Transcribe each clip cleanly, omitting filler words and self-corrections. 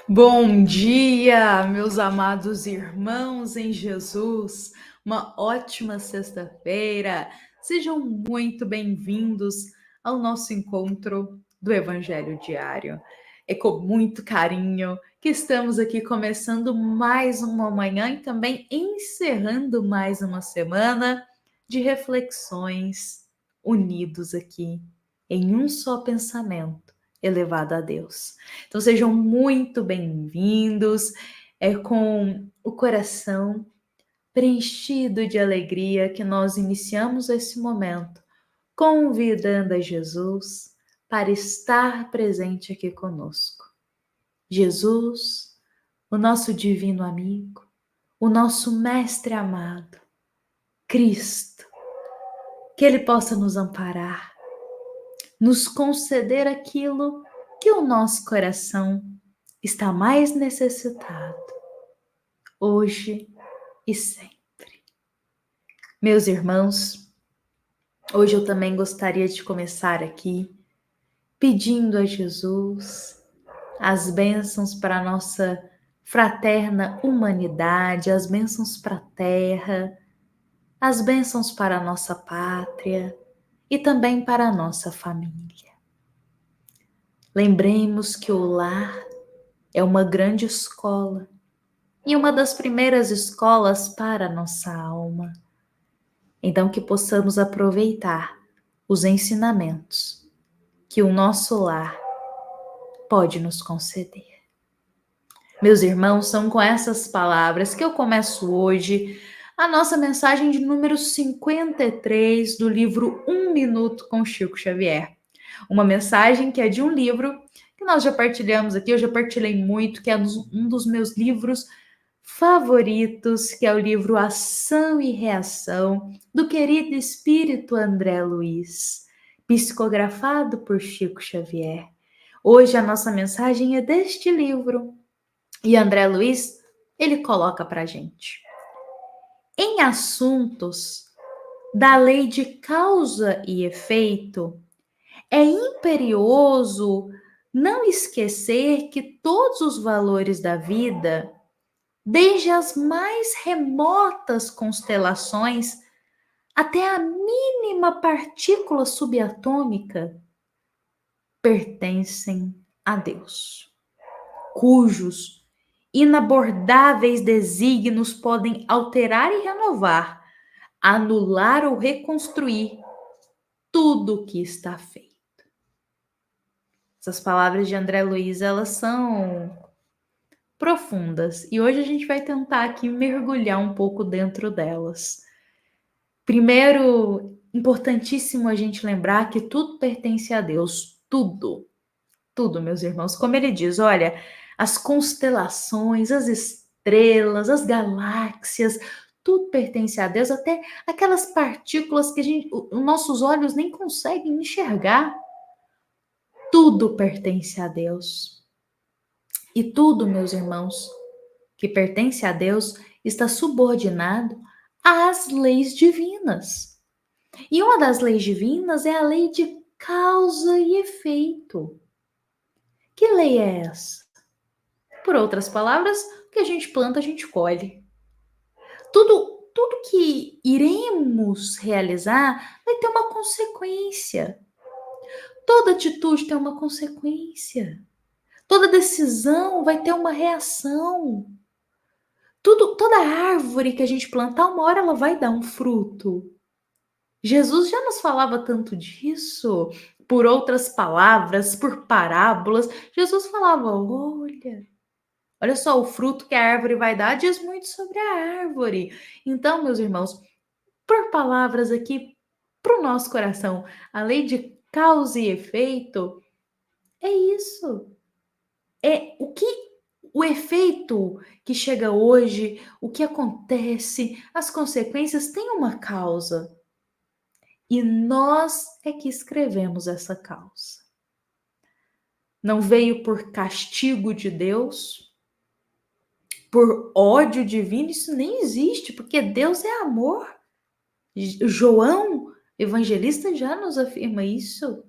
Bom dia, meus amados irmãos em Jesus. Uma ótima sexta-feira. Sejam muito bem-vindos ao nosso encontro do Evangelho Diário. É com muito carinho que estamos aqui começando mais uma manhã e também encerrando mais uma semana de reflexões unidos aqui em um só pensamento elevado a Deus. Então sejam muito bem-vindos, com o coração preenchido de alegria que nós iniciamos esse momento, convidando a Jesus para estar presente aqui conosco. Jesus, o nosso divino amigo, o nosso mestre amado, Cristo, que Ele possa nos amparar, nos conceder aquilo que o nosso coração está mais necessitado, hoje e sempre. Meus irmãos, hoje eu também gostaria de começar aqui pedindo a Jesus as bênçãos para a nossa fraterna humanidade, as bênçãos para a terra, as bênçãos para a nossa pátria e também para a nossa família. Lembremos que o lar é uma grande escola e uma das primeiras escolas para a nossa alma. Então, que possamos aproveitar os ensinamentos que o nosso lar pode nos conceder. Meus irmãos, são com essas palavras que eu começo hoje a nossa mensagem de número 53 do livro Um Minuto com Chico Xavier. Uma mensagem que é de um livro que nós já partilhamos aqui, eu já partilhei muito, que é um dos meus livros favoritos, que é o livro Ação e Reação, do querido espírito André Luiz, psicografado por Chico Xavier. Hoje a nossa mensagem é deste livro, e André Luiz, ele coloca para a gente. Em assuntos da lei de causa e efeito, é imperioso não esquecer que todos os valores da vida, desde as mais remotas constelações até a mínima partícula subatômica, pertencem a Deus, cujos inabordáveis desígnios podem alterar e renovar, anular ou reconstruir tudo o que está feito. Essas palavras de André Luiz, elas são profundas e hoje a gente vai tentar aqui mergulhar um pouco dentro delas. Primeiro, importantíssimo a gente lembrar que tudo pertence a Deus, tudo, meus irmãos. Como ele diz, olha, as constelações, as estrelas, as galáxias, tudo pertence a Deus, até aquelas partículas que os nossos olhos nem conseguem enxergar. Tudo pertence a Deus. E tudo, meus irmãos, que pertence a Deus está subordinado às leis divinas. E uma das leis divinas é a lei de causa e efeito. Que lei é essa? Por outras palavras, o que a gente planta, a gente colhe. Tudo que iremos realizar vai ter uma consequência. Toda atitude tem uma consequência. Toda decisão vai ter uma reação. Toda árvore que a gente plantar, uma hora ela vai dar um fruto. Jesus já nos falava tanto disso, por outras palavras, por parábolas. Jesus falava: olha só, o fruto que a árvore vai dar diz muito sobre a árvore. Então, meus irmãos, por palavras aqui para o nosso coração, a lei de causa e efeito é isso. É o efeito que chega hoje, o que acontece, as consequências têm uma causa. E nós é que escrevemos essa causa. Não veio por castigo de Deus, por ódio divino, isso nem existe, porque Deus é amor. João, evangelista, já nos afirma isso.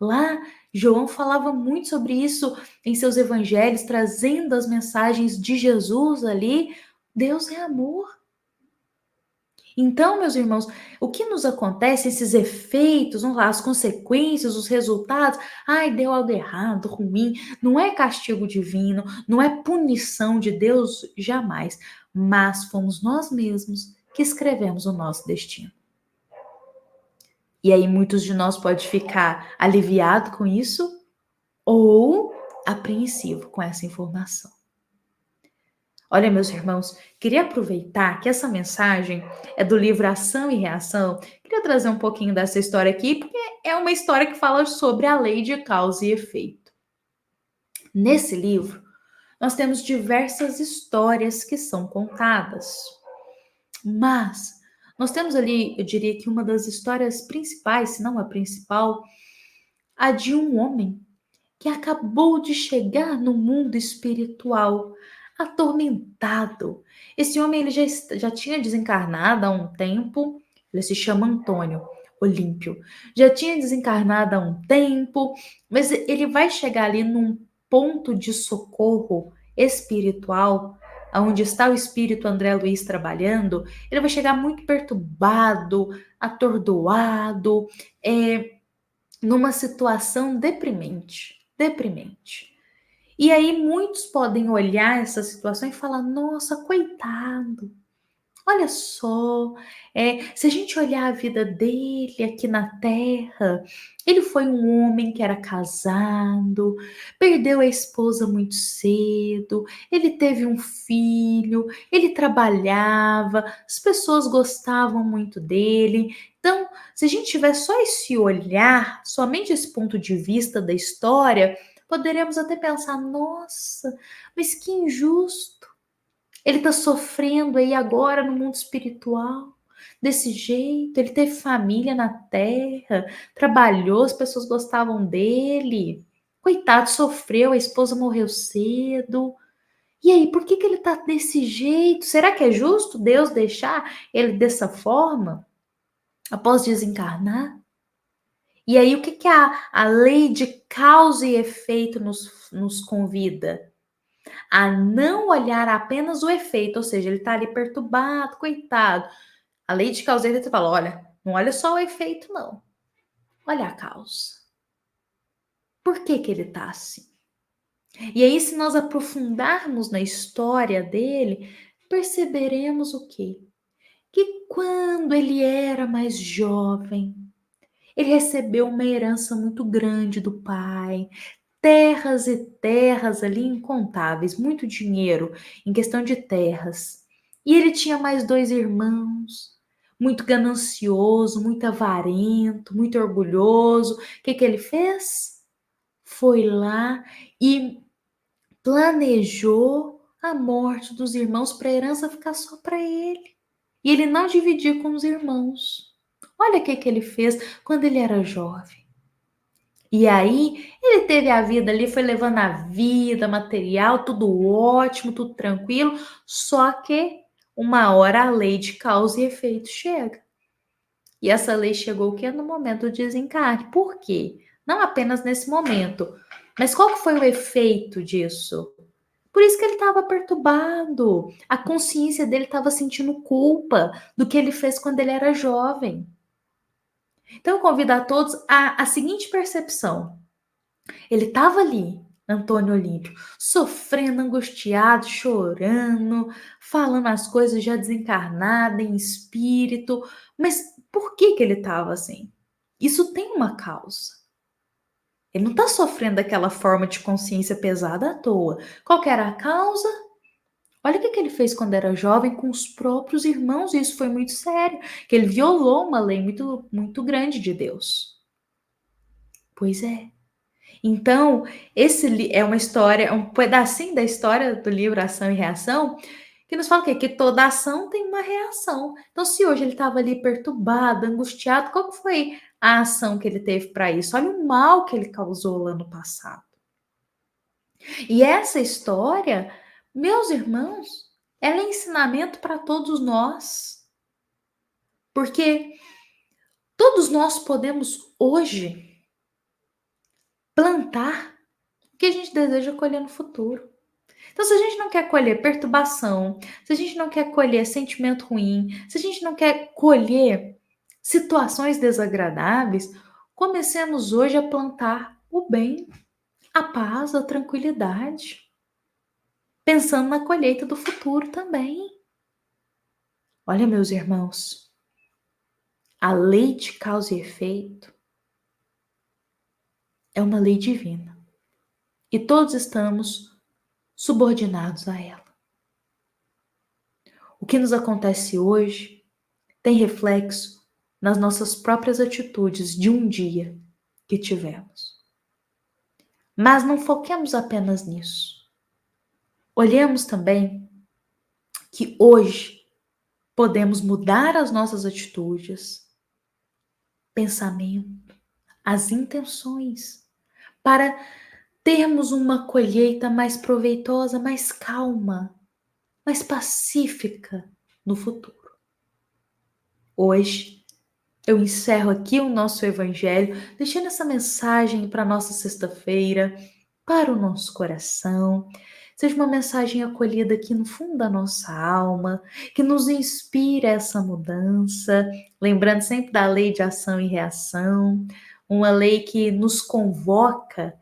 Lá, João falava muito sobre isso em seus evangelhos, trazendo as mensagens de Jesus ali. Deus é amor. Então, meus irmãos, o que nos acontece, esses efeitos, vamos lá, as consequências, os resultados, ai, deu algo errado, ruim, não é castigo divino, não é punição de Deus, jamais, mas fomos nós mesmos que escrevemos o nosso destino. E aí muitos de nós pode ficar aliviado com isso ou apreensivo com essa informação. Olha, meus irmãos, queria aproveitar que essa mensagem é do livro Ação e Reação. Queria trazer um pouquinho dessa história aqui, porque é uma história que fala sobre a lei de causa e efeito. Nesse livro, nós temos diversas histórias que são contadas. Mas nós temos ali, eu diria que uma das histórias principais, se não a principal, a de um homem que acabou de chegar no mundo espiritual, atormentado. Esse homem ele já tinha desencarnado há um tempo, ele se chama Antônio Olímpio. Já tinha desencarnado há um tempo, mas ele vai chegar ali num ponto de socorro espiritual, onde está o espírito André Luiz trabalhando, ele vai chegar muito perturbado, atordoado, numa situação deprimente. E aí muitos podem olhar essa situação e falar: nossa, coitado, olha só, se a gente olhar a vida dele aqui na Terra, ele foi um homem que era casado, perdeu a esposa muito cedo, ele teve um filho, ele trabalhava, as pessoas gostavam muito dele. Então, se a gente tiver só esse olhar, somente esse ponto de vista da história, poderemos até pensar: nossa, mas que injusto. Ele está sofrendo aí agora no mundo espiritual, desse jeito. Ele teve família na terra, trabalhou, as pessoas gostavam dele. Coitado, sofreu, a esposa morreu cedo. E aí, por que ele está desse jeito? Será que é justo Deus deixar ele dessa forma após desencarnar? E aí, o que a lei de causa e efeito nos convida? A não olhar apenas o efeito, ou seja, ele está ali perturbado, coitado. A lei de causa e efeito fala: olha, não olha só o efeito, não. Olha a causa. Por que ele está assim? E aí, se nós aprofundarmos na história dele, perceberemos o quê? Que quando ele era mais jovem, ele recebeu uma herança muito grande do pai, terras e terras ali incontáveis, muito dinheiro em questão de terras. E ele tinha mais dois irmãos, muito ganancioso, muito avarento, muito orgulhoso. O que ele fez? Foi lá e planejou a morte dos irmãos para a herança ficar só para ele. E ele não dividir com os irmãos. Olha o que ele fez quando ele era jovem. E aí, ele teve a vida ali, foi levando a vida material, tudo ótimo, tudo tranquilo, só que uma hora a lei de causa e efeito chega. E essa lei chegou o quê? No momento do desencarne. Por quê? Não apenas nesse momento, mas qual que foi o efeito disso? Por isso que ele estava perturbado. A consciência dele estava sentindo culpa do que ele fez quando ele era jovem. Então, eu convido a todos a seguinte percepção. Ele estava ali, Antônio Olímpio, sofrendo, angustiado, chorando, falando as coisas já desencarnado, em espírito. Mas por que ele estava assim? Isso tem uma causa. Ele não está sofrendo daquela forma de consciência pesada à toa. Qual que era a causa? Olha o que ele fez quando era jovem com os próprios irmãos, e isso foi muito sério, que ele violou uma lei muito, muito grande de Deus. Pois é. Então, esse é uma história, é um pedacinho da história do livro Ação e Reação, que nos fala o quê? Que toda ação tem uma reação. Então, se hoje ele estava ali perturbado, angustiado, qual que foi a ação que ele teve para isso? Olha o mal que ele causou lá no passado. E essa história, meus irmãos, ela é ensinamento para todos nós. Porque todos nós podemos hoje plantar o que a gente deseja colher no futuro. Então, se a gente não quer colher perturbação, se a gente não quer colher sentimento ruim, se a gente não quer colher situações desagradáveis, comecemos hoje a plantar o bem, a paz, a tranquilidade, pensando na colheita do futuro também. Olha, meus irmãos, a lei de causa e efeito é uma lei divina e todos estamos subordinados a ela. O que nos acontece hoje tem reflexo nas nossas próprias atitudes de um dia que tivemos. Mas não foquemos apenas nisso. Olhemos também que hoje podemos mudar as nossas atitudes, pensamento, as intenções, para termos uma colheita mais proveitosa, mais calma, mais pacífica no futuro. Hoje, eu encerro aqui o nosso evangelho, deixando essa mensagem para a nossa sexta-feira, para o nosso coração. Seja uma mensagem acolhida aqui no fundo da nossa alma, que nos inspire a essa mudança, lembrando sempre da lei de ação e reação, uma lei que nos convoca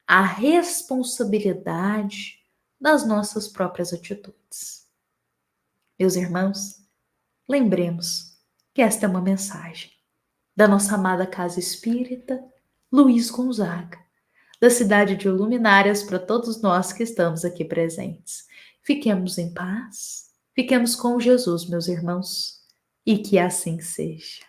à responsabilidade das nossas próprias atitudes. Meus irmãos, lembremos que esta é uma mensagem da nossa amada Casa Espírita Luiz Gonzaga, da cidade de Luminárias, para todos nós que estamos aqui presentes. Fiquemos em paz, fiquemos com Jesus, meus irmãos, e que assim seja.